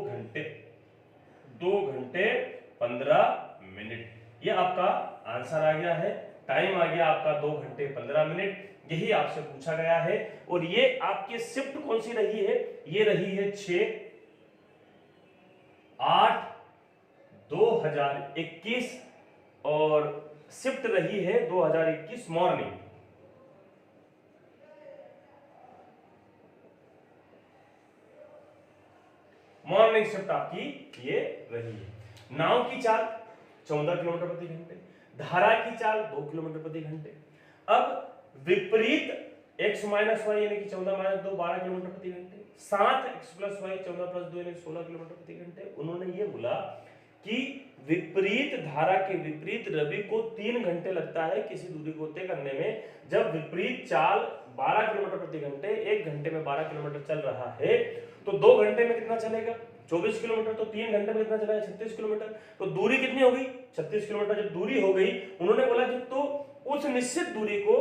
घंटे 15 मिनट। ये आपका आंसर आ गया है, टाइम आ गया आपका 2 घंटे 15 मिनट। यही आपसे पूछा गया है। और ये आपकी शिफ्ट कौन सी रही है? ये रही है 6/8/2021 और शिफ्ट रही है 2021 मॉर्निंग। मॉर्निंग शिफ्ट आपकी ये रही है। नाव की चाल 14 किलोमीटर प्रति घंटे, धारा की चाल 2 किलोमीटर प्रति घंटे। अब विपरीत x माइनस वाई यानी कि 14 माइनस 2 12 किलोमीटर प्रति घंटे, 7 x प्लस वाई 14 प्लस 2 यानी 16 किलोमीटर प्रति घंटे। उन्होंने ये बोला कि विपरीत धारा के विपरीत रवि को 3 घंटे लगता है किसी दूरी को तय करने में। जब विपरीत चाल 12 किलोमीटर प्रति घंटे 1 घंटे में 12 किलोमीटर चल रहा है तो 2 घंटे में कितना चलेगा 24 किलोमीटर, तो 3 घंटे में कितना चलेगा 36 किलोमीटर। तो दूरी कितनी हो गई 36 किलोमीटर। जब दूरी हो गई उन्होंने बोला कि तो उस निश्चित दूरी को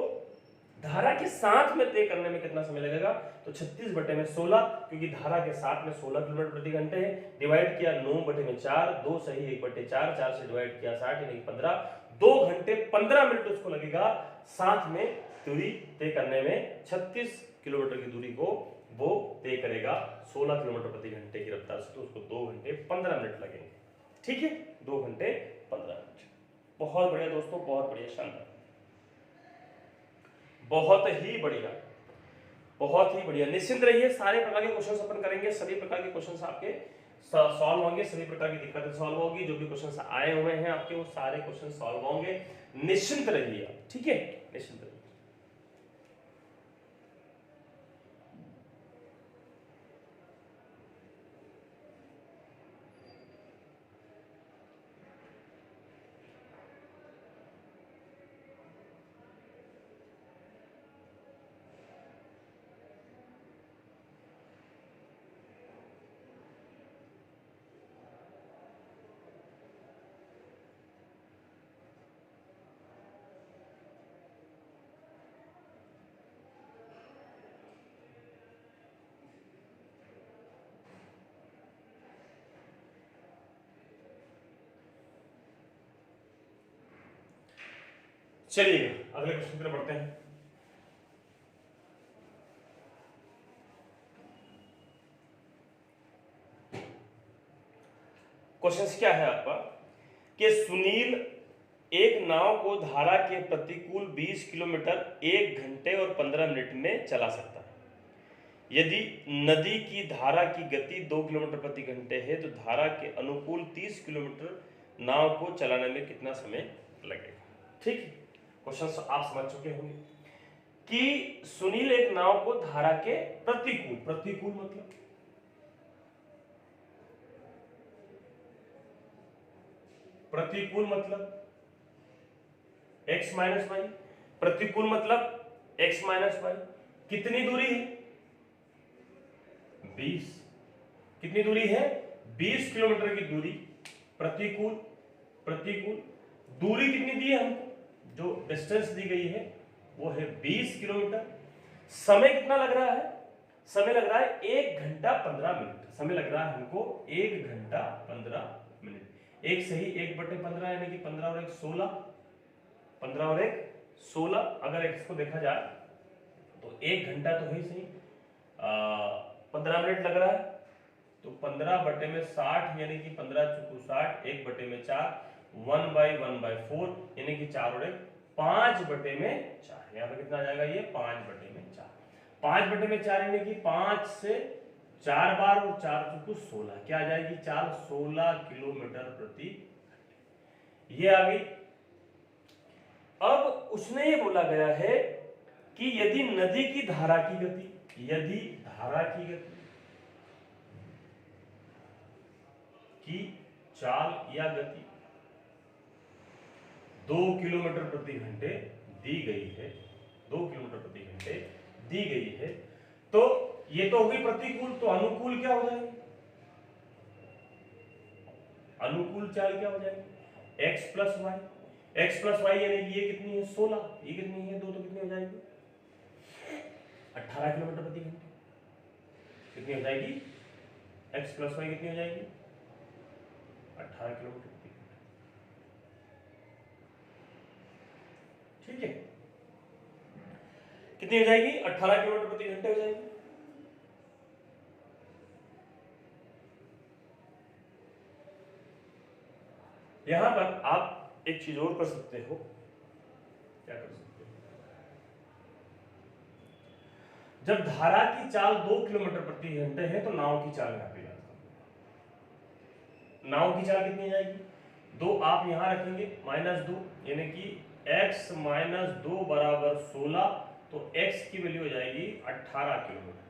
धारा के साथ में तय करने में कितना समय लगेगा, तो 36 बटे में 16, क्योंकि धारा के साथ में 16 किलोमीटर प्रति घंटे है। डिवाइड किया 9 बटे में 4, 2 सही 1 बटे 4, 4 से डिवाइड किया 60 यानी 15, 2 घंटे 15 मिनट उसको लगेगा साथ में दूरी तय करने में। 36 किलोमीटर की दूरी को वो तय करेगा 16 किलोमीटर प्रति घंटे की रफ्तार से, तो उसको 2 घंटे 15 मिनट लगेंगे। ठीक है, 2 घंटे 15 मिनट। बहुत बढ़िया दोस्तों, बहुत बढ़िया, शानदार, बहुत ही बढ़िया, बहुत ही बढ़िया। निश्चिंत रहिए, सारे प्रकार के क्वेश्चंस अपन करेंगे, सभी प्रकार के क्वेश्चंस आपके सॉल्व होंगे, सभी प्रकार की दिक्कतें सॉल्व होगी। जो भी क्वेश्चंस आए हुए हैं आपके वो सारे क्वेश्चन सॉल्व होंगे। निश्चिंत रहिए, ठीक है, निश्चिंत रहिए। चलिए अगले क्वेश्चन की तरफ बढ़ते हैं। क्वेश्चन क्या है आपका कि सुनील एक नाव को धारा के प्रतिकूल 20 किलोमीटर 1 घंटे और 15 मिनट में चला सकता है। यदि नदी की धारा की गति 2 किलोमीटर प्रति घंटे है तो धारा के अनुकूल 30 किलोमीटर नाव को चलाने में कितना समय लगेगा। ठीक है, क्वेश्चन आप समझ चुके होंगे कि सुनील एक नाव को धारा के प्रतिकूल, प्रतिकूल मतलब प्रतिकूल मतलब x माइनस वाई, प्रतिकूल मतलब x माइनस वाई। कितनी दूरी है 20, कितनी दूरी है 20 किलोमीटर की दूरी। प्रतिकूल, प्रतिकूल दूरी कितनी दी है हमको, जो डिस्टेंस दी गई है वो है 20 किलोमीटर। समय कितना लग रहा है, समय लग रहा है 1 घंटा 15 मिनट। समय लग रहा है हमको 1 घंटा 15 मिनट। एक सही 1 बटे 15 यानी कि 15 और 1 16, 15 और 1 16। अगर इसको देखा जाए तो 1 घंटा तो है सही, 15 मिनट लग रहा है, तो 15 बटे में 60 यानी कि 15 चुकू 60, 1 बटे में 4, 1/1/4 यानी कि 4 और 1 5 बटे में 4। यहाँ पे कितना आ जाएगा, ये 5 बटे में 4। 5 बटे में 4 यानी कि 5 से 4 बार और 4 चुकू 16, क्या आ जाएगी 4, 16 किलोमीटर प्रति घंटे। ये आ गई। अब उसने ये बोला गया है कि यदि नदी की धारा की गति, यदि धारा की गति की चाल या गति 2 किलोमीटर प्रति घंटे दी गई है, 2 किलोमीटर प्रति घंटे दी गई है, तो ये तो होगी प्रतिकूल, तो अनुकूल क्या हो जाएगी, अनुकूल चाल क्या हो जाएगी x plus y. x plus y यानी कि ये कितनी है 16, ये कितनी है 2, तो कितनी हो जाएगी 18 किलोमीटर प्रति घंटे। कितनी हो जाएगी x प्लस वाई, कितनी हो जाएगी 18 किलोमीटर प्रति घंटे। ठीक है, कितनी हो जाएगी 18 किलोमीटर प्रति घंटे हो जाएगी। यहां पर आप एक चीज और कर सकते हो, क्या कर सकते हो, जब धारा की चाल 2 किलोमीटर प्रति घंटे है तो नाव की चाल यहां पे याद करो। नाव की चाल कितनी जाएगी 2, आप यहां रखेंगे -2 यानी कि x - 2 बराबर 16, तो x की वैल्यू हो जाएगी 18 किलोमीटर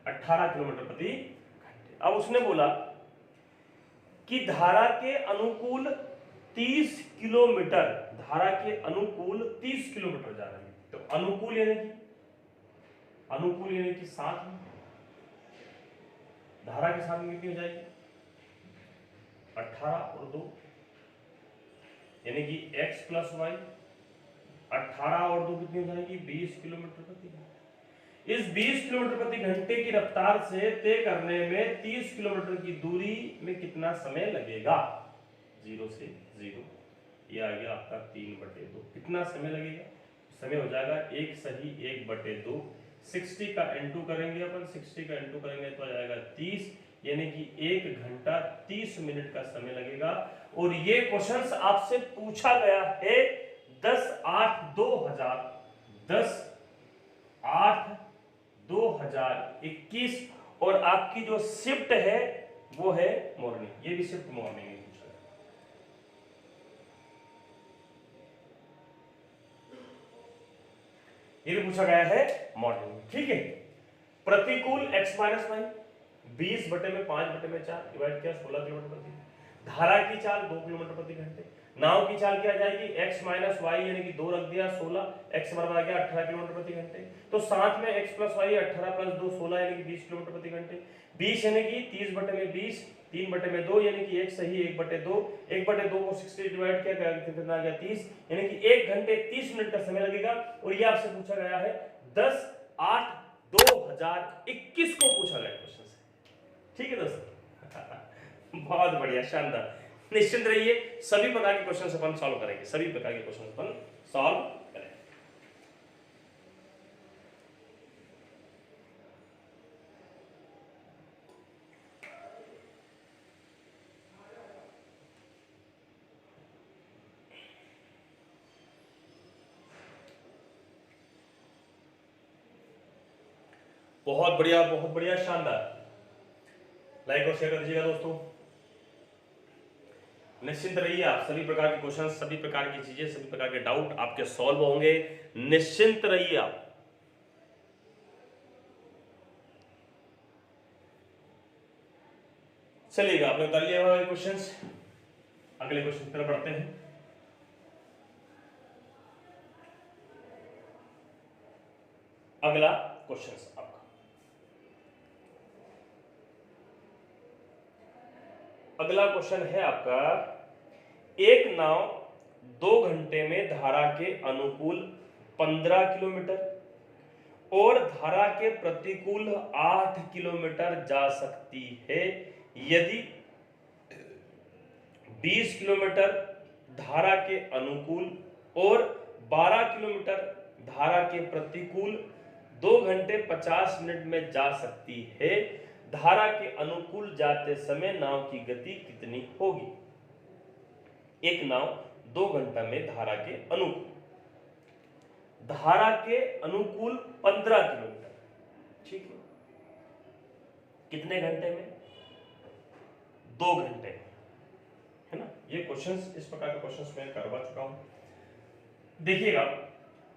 18 किलोमीटर प्रति घंटे। अब उसने बोला कि धारा के अनुकूल 30 किलोमीटर, धारा के अनुकूल 30 किलोमीटर जा रही है, तो अनुकूल यानी कि साथ में, धारा के साथ में कितनी हो जाएगी 18 और 2 यानी कि x प्लस वाई, 18 और 2 कितनी हो जाएगी 20 किलोमीटर प्रति घंटे। इस 20 किलोमीटर प्रति घंटे की रफ्तार से तय करने में 30 किलोमीटर की दूरी में कितना समय लगेगा, 0 से 0, ये आ गया आपका 3/2। कितना समय लगेगा, समय हो जाएगा 1 सही 1/2, 60 का n2 करेंगे अपन, 60 का n2 करेंगे तो आ जाएगा 30, यानी कि 1 घंटा 30 मिनट का समय लगेगा। और ये क्वेश्चंस आपसे पूछा गया है 10/8/2021 और आपकी जो शिफ्ट है वो है मॉर्निंग, ये भी शिफ्ट मॉर्निंग है पूछा गया। ये भी पूछा गया है मॉर्निंग, ठीक है। प्रतिकूल x माइनस वाई 20/5/4 डिवाइड किया 16 किलोमीटर प्रति। धारा की चाल 2 किलोमीटर प्रति घंटे। नाव की चाल क्या जाएगी x माइनस वाई यानी कि 2 रख दिया 16, x बराबर आ गया 18 किलोमीटर प्रति घंटे। तो साथ में x प्लस वाई 18 प्लस 2 16 यानी कि 20 किलोमीटर प्रति घंटे। 20 यानी कि 30/20, 3/2 यानी कि 1 सही 1/2, 1/2 को 60 डिवाइड किया गया कितना आ गया 30, यानी कि 1 घंटे 30 मिनट का समय लगेगा। और ये आपसे पूछा गया है 10/8/2021 को पूछा गया क्वेश्चन से, ठीक है दोस्तों। बहुत बढ़िया, शानदार। निश्चिंत रहिए, सभी प्रकार के क्वेश्चन अपन सॉल्व करेंगे, सभी प्रकार के क्वेश्चन अपन सॉल्व करेंगे। बहुत बढ़िया, शानदार। लाइक और शेयर कर दीजिएगा दोस्तों। निश्चिंत रहिए, आप सभी प्रकार के क्वेश्चन, सभी प्रकार की चीजें, सभी प्रकार के डाउट आपके सॉल्व होंगे, निश्चिंत रहिए आप। चलिएगा, आपने कर लिया हुआ क्वेश्चंस, अगले क्वेश्चन की तरफ बढ़ते हैं। अगला क्वेश्चन आपका, अगला क्वेश्चन है आपका, एक नाव 2 घंटे में धारा के अनुकूल 15 किलोमीटर और धारा के प्रतिकूल 8 किलोमीटर जा सकती है यदि 20 किलोमीटर धारा के अनुकूल और 12 किलोमीटर धारा के प्रतिकूल 2 घंटे 50 मिनट में जा सकती है। धारा के अनुकूल जाते समय नाव की गति कितनी होगी। एक नाव 2 घंटा में धारा के अनुकूल, धारा के अनुकूल 15 किलोमीटर, ठीक है, कितने घंटे में, 2 घंटे में, है ना। ये क्वेश्चंस, इस प्रकार के क्वेश्चंस मैं करवा चुका हूं। देखिएगा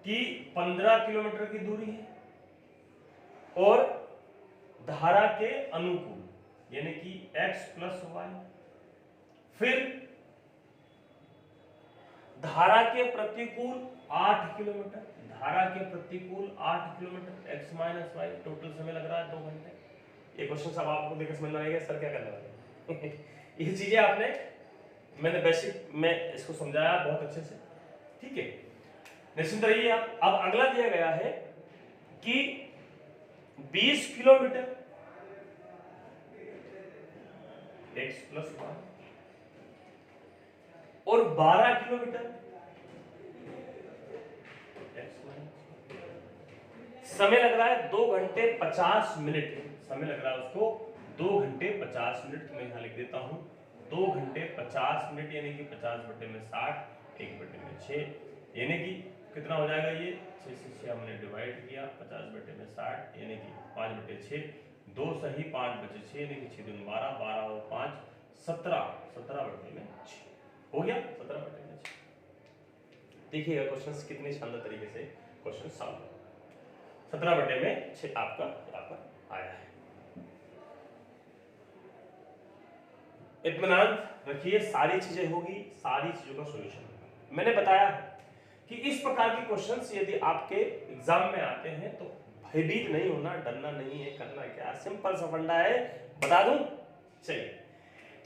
कि 15 किलोमीटर की दूरी है और धारा के अनुकूल यानी कि x प्लस वाई, फिर धारा के प्रतिकूल 8 किलोमीटर, धारा के प्रतिकूल 8 kilometre x minus y, total समय लग रहा है 2 घंटे। ये क्वेश्चन सब आपको देखकर समझ में आएगा सर क्या करने वाले हैं। ये चीजें आपने, मैंने बेसिक में इसको समझाया बहुत अच्छे से, ठीक है, निश्चिंत रहिए आप। अब अगला दिया गया है कि 20 किलोमीटर x प्लस वाई और 12 किलोमीटर x माइनस, समय लग रहा है 2 घंटे 50 मिनट, समय लग रहा है उसको 2 घंटे 50 मिनट। मैं यहां लिख देता हूं 2 घंटे 50 मिनट यानी कि 50/60, 1/6, यानी कि कितना हो जाएगा ये 6 से 6 हमने डिवाइड किया, 50/60 यानी कि 5/6, 2 सही 5/6 यानी कि 6 दूनी 12, 12 और 5 17, 17/6 हो गया, 17/6। देखिएगा क्वेश्चंस कितने शानदार तरीके से क्वेश्चन सॉल्व। 17 बटे में 6 आपका यहाँ पर आया है। इत्मीनान रखिए, सारी चीजें होगी, सारी चीजों का सॉल्यूशन होगा। मैंने बताया कि इस प्रकार के क्वेश्चंस यदि आपके एग्जाम में आते हैं तो भयभीत नहीं होना, डरना नहीं है, करना क्या, सिंपल सा फंडा है, बता दूं। चलिए,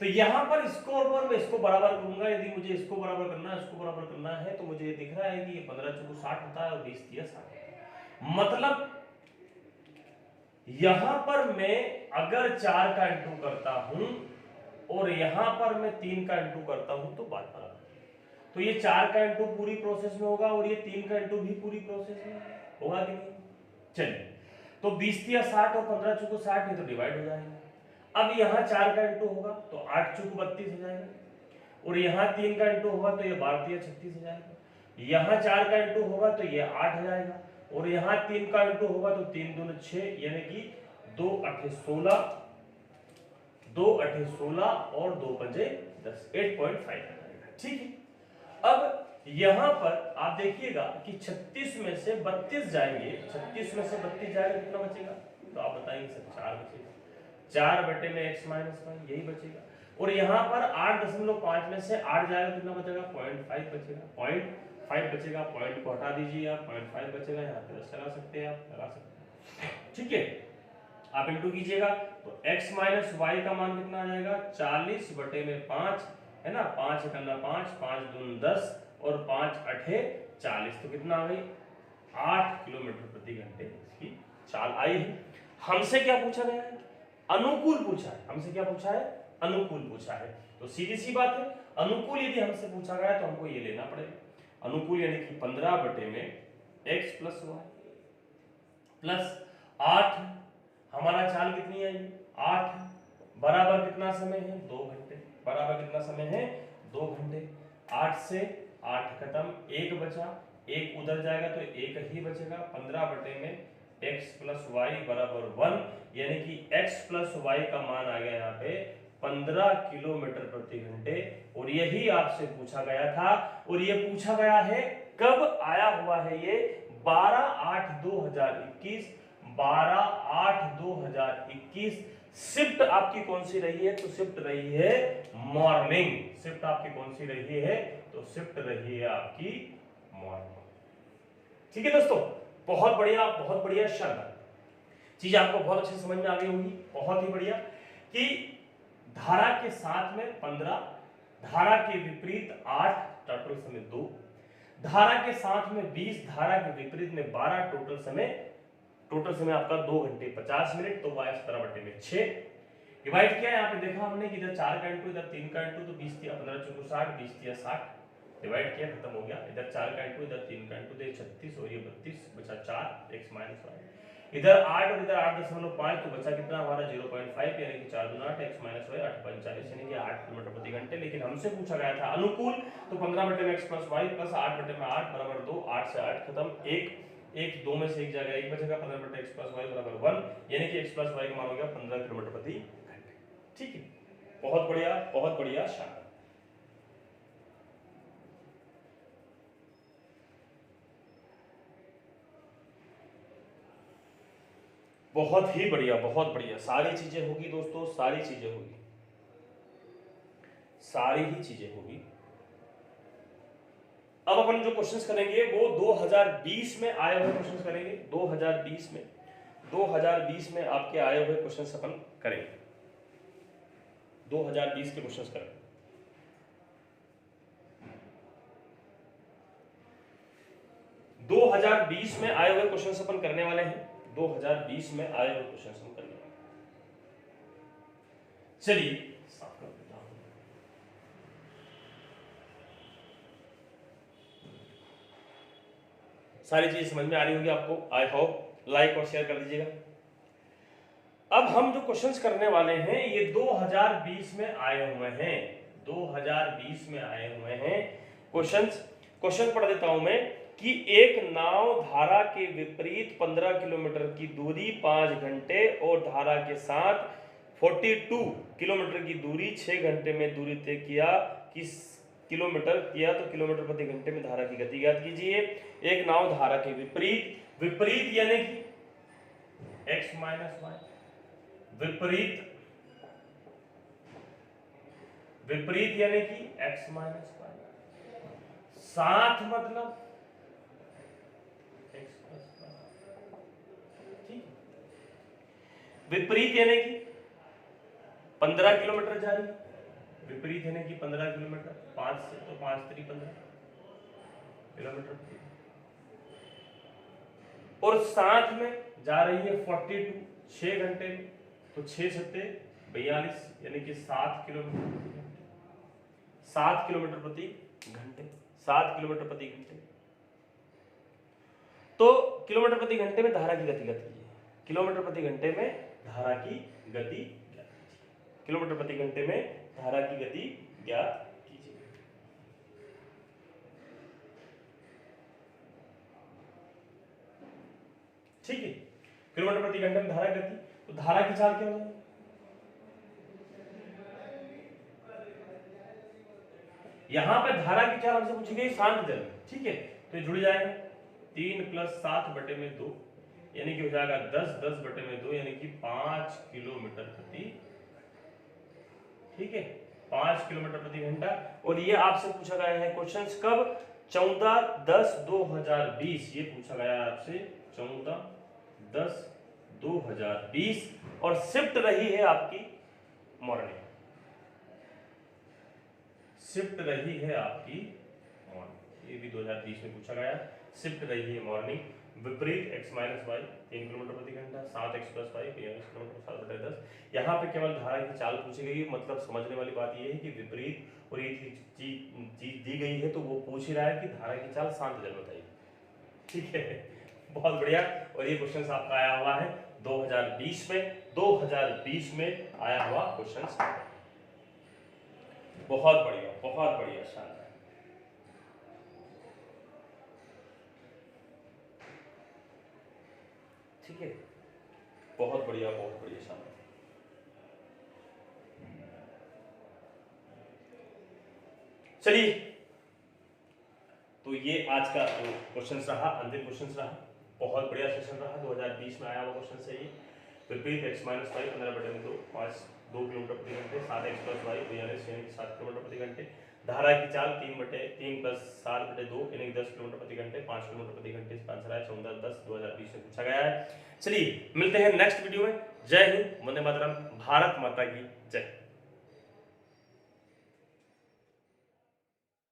तो यहां पर इसको और मैं इसको बराबर करूंगा। यदि मुझे इसको बराबर करना है, इसको बराबर करना है, तो मुझे ये दिख रहा है कि ये 15 चौको 60 होता है और 20 तिया 60। मतलब यहां पर मैं अगर 4 का इंटू करता हूं और यहां पर मैं 3 का इंटू करता हूं तो बात बराबर। तो ये 4 का इंटू पूरी प्रोसेस में होगा और ये 3 का इंटू भी पूरी प्रोसेस में होगा कि नहीं। चलिए, तो 20 तिया 60 और 15 चौको 60, ये तो डिवाइड हो जाएगा। अब यहाँ 4 का इंटू होगा तो 8 चौको 32 हो जाएगा और यहाँ 3 का इंटू होगा तो ये 12 तिया 36 हो जाएगा। यहाँ 4 का इंटू होगा तो ये 8 हो जाएगा और यहाँ 3 का इंटू होगा तो 3 दूनी 6, यानी कि 2 8 16, 2 8 16 और 2 5 10, 8.5 आ जाएगा। ठीक है। अब यहां पर आप देखिएगा कि 36 में से 32 जाएंगे, 36 में से 32 जाएगा, कितना बचेगा? तो आप बताएंगे सर 4 बचेगा। 4 बटे में x माइनस 1 यही बचेगा। और यहाँ पर 8.5 में से 8 जाएगा, कितना बचेगा? 0.5 बचेगा। 0.5 बचेगा, पॉइंट को हटा दीजिए आप, 0.5 बचेगा। यहाँ पे 10 लगा सकते हैं, आप लगा सकते हैं। ठीक है, आप इंटू कीजिएगा तो x माइनस वाई का मान कितना आ जाएगा? 40 बटे में 5 है ना, 5 करना 5, 5 दूनी 10 और 5 8 40, तो कितना आ गई? 8 किलोमीटर प्रति घंटे इसकी चाल आई है। हमसे क्या पूछा गया है? अनुकूल पूछा है। हमसे क्या पूछा है? अनुकूल पूछा है। तो सीधी सी बात है, अनुकूल यदि हमसे पूछा गया तो हमको ये लेना पड़ेगा। अनुकूल यानी कि 15 बटे में x प्लस वाई प्लस 8, हमारा चाल कितनी आएगी? 8 बराबर कितना समय है? 2 घंटे। बराबर कितना समय है? 2 घंटे। 8 से 8 खत्म, 1 बचा, 1 उधर जाएगा तो 1 ही बचेगा। 15 बटे में x प्लस वाई बराबर 1, यानी कि x प्लस वाई का मान आ गया यहाँ पे 15 किलोमीटर प्रति घंटे। और यही आपसे पूछा गया था और ये पूछा गया है कब आया हुआ है? ये 12/8/2021। 12/8/2021 शिफ्ट आपकी कौन सी रही है? तो शिफ्ट रही है मॉर्निंग। शिफ्ट आपकी कौन सी रही है? तो शिफ्ट रही है आपकी मॉर्निंग। ठीक है दोस्तों, बहुत बढ़िया शानदार चीज आपको बहुत अच्छे से समझ में आ गई होगी। बहुत ही बढ़िया कि धारा के साथ में 15, धारा के विपरीत 8, टोटल समय 2, धारा के साथ में 20, धारा के विपरीत में 12, टोटल समय आपका 2 घंटे 50 मिनट। तो y 17 बटे में 6 डिवाइड किया। यहाँ पे देखा हमने कि इधर 4 का इंटू, इधर 3 का इंटू, तो 20 तिया 15 चौको 60, 20 तिया 60 डिवाइड किया, खत्म हो गया। इधर 4 का इंटू, इधर 3 का इंटू, तो 36 और ये 32 बचा 4 x माइनस वाई। इधर 8 और इधर 8.5, तो बचा कितना हमारा? 0.5, यानी कि 4 दूना 8, x माइनस वाई 8.40, यानी कि 8 किलोमीटर प्रति घंटे। लेकिन हमसे पूछा गया था अनुकूल, तो 15 बटे में x प्लस वाई प्लस 8 बटे में 8 बराबर 2, 8 से 8 खत्म, 1 2 में से 1 जाएगा, 1 बचेगा। 15 बटे x प्लस वाई बराबर 1, यानी कि x प्लस वाई का मान हो गया 15 किलोमीटर प्रति घंटे। ठीक है, बहुत बढ़िया शानदार। बहुत ही बढ़िया सारी चीजें होगी दोस्तों, सारी चीजें होगी, सारी ही चीजें होगी। अब अपन जो क्वेश्चंस करेंगे वो 2020 में आए हुए क्वेश्चंस करेंगे। 2020 में आपके आए हुए क्वेश्चंस अपन करेंगे। 2020 के क्वेश्चंस करेंगे। दो 2020 में आए हुए क्वेश्चंस अपन करने वाले हैं। 2020 में आए हुए क्वेश्चंस हम करने वाले हैं। चलिए साफ कर देता हूं। सारी चीज समझ में आ रही होगी आपको, आई होप। लाइक और शेयर कर दीजिएगा। अब हम जो क्वेश्चंस करने वाले हैं ये 2020 में आए हुए हैं। 2020 में आए हुए हैं क्वेश्चन पढ़ देता हूं मैं कि एक नाव धारा के विपरीत 15 किलोमीटर की दूरी 5 घंटे और धारा के साथ 42 किलोमीटर की दूरी 6 घंटे में दूरी तय किलोमीटर किया तो किलोमीटर प्रति घंटे में धारा की गति ज्ञात कीजिए। एक नाव धारा के विपरीत, विपरीत यानी कि x माइनस वाई, विपरीत, विपरीत यानी कि x माइनस वाई, साथ मतलब x प्लस वाई, ठीक। विपरीत यानी कि 15 किलोमीटर जा रही है, विपरीत यानी कि 15 किलोमीटर, 5 से तो 5 3 15 किलोमीटर, और साथ में जा रही है 42 6 घंटे में, तो 6 सत्ते 42 यानी कि 7 किलोमीटर प्रति घंटे, 7 किलोमीटर प्रति घंटे, 7 किलोमीटर प्रति घंटे। तो किलोमीटर प्रति घंटे में धारा की गति ज्ञात कीजिए, किलोमीटर प्रति घंटे में धारा की गति, किलोमीटर प्रति घंटे में धारा की गति ज्ञात कीजिए। ठीक है, किलोमीटर प्रति घंटे में धारा गति, तो धारा की चाल क्या होगी? यहां पे धारा की चाल हमसे पूछी गई शांत जल में, ठीक है, तो ये जुड़ जाएगा 3 + 7 बटे में 2 यानी कि हो जाएगा 10 10 बटे में 2 यानी कि 5 किलोमीटर प्रति, ठीक है, 5 किलोमीटर प्रति घंटा। और ये आपसे पूछा गया है क्वेश्चंस कब? 14/10/2020 ये पूछा गया है आपसे, 14/10/2020, और शिफ्ट रही है आपकी मॉर्निंग, शिफ्ट रही है आपकी मॉर्निंग, ये भी 2020 में पूछा गया, शिफ्ट रही है मॉर्निंग। विपरीत x माइनस वाई 3 किलोमीटर प्रति घंटा, 7x प्लस वाई 42 किलोमीटर 7/10। यहाँ पे केवल धारा की चाल पूछी गई है, मतलब समझने वाली बात ये है कि विपरीत और ये चीज दी गई है तो वो पूछ ही रहा है कि धारा की चाल शांत जल बताइए, ठीक है, बहुत बढ़िया। और ये क्वेश्चन आपका आया हुआ है 2020 में, 2020 में आया हुआ क्वेश्चन, बहुत बढ़िया, बहुत बढ़िया, शानदार। ठीक है, बहुत बढ़िया, बहुत बढ़िया, शानदार। चलिए, तो ये आज का जो क्वेश्चन रहा, अंतिम क्वेश्चन रहा, बहुत बढ़िया सेशन रहा, 2020 में आया हुआ क्वेश्चन है ये। विपरीत x माइनस वाई 15/2 5 2 किलोमीटर प्रति घंटे, 7x प्लस वाई 7 किलोमीटर प्रति घंटे, धारा की चाल 3 + 7/2 यानी 10 किलोमीटर प्रति घंटे, 5 किलोमीटर प्रति घंटे। इसका आंसर है 14/10/2020 में पूछा गया है। चलिए मिलते हैं नेक्स्ट वीडियो में। जय हिंद, वंदे मातरम, भारत माता की जय।